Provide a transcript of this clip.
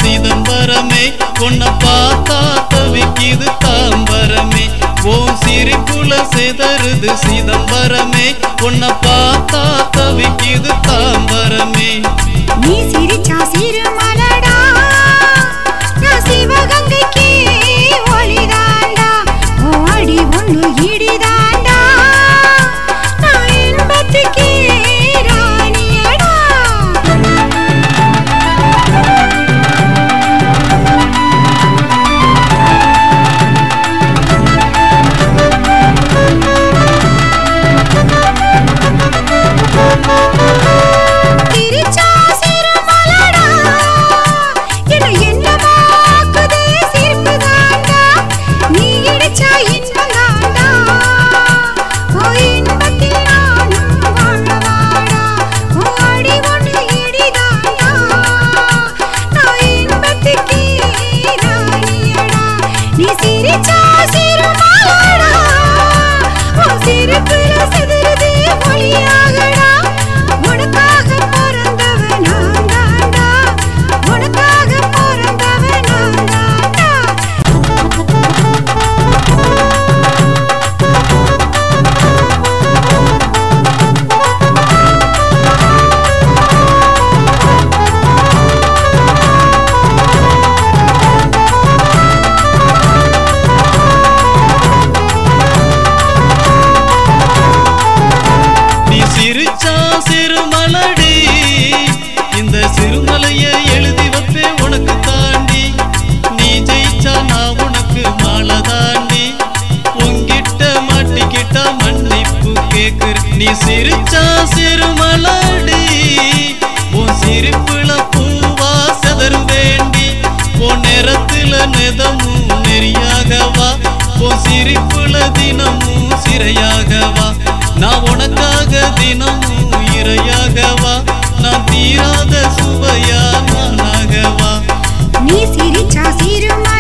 சிதம்பரமே உன்னை பார்த்தா தவிக்குது தாம்பரமே ஓ சிரிப்புல செதறுது சிதம்பரமே உன்னை பார்த்தா தவிக்குது தாம்பரமே நீ சிரிச்சா சிறுமலடா நான் சிவகங்கைக்கு ஒளிதாண்டா ஓ அடி ஒண்ணு இடிதாண்டா நான் இன்பத்துக்கு ராணியடா நீ சிரிச்சா சிறுமலடி உன் சிரிப்புல பூவா செதறு வேண்டி உன் நேரத்துல நெதமும் நெறியாகவா உன் சிரிப்புல தினமும் சிறையாகவா நான் உனக்காக தினமும் இரையாகவா நான் தீராத சுவையா நானாகவா நீ சிரிச்சா சிறுமலடி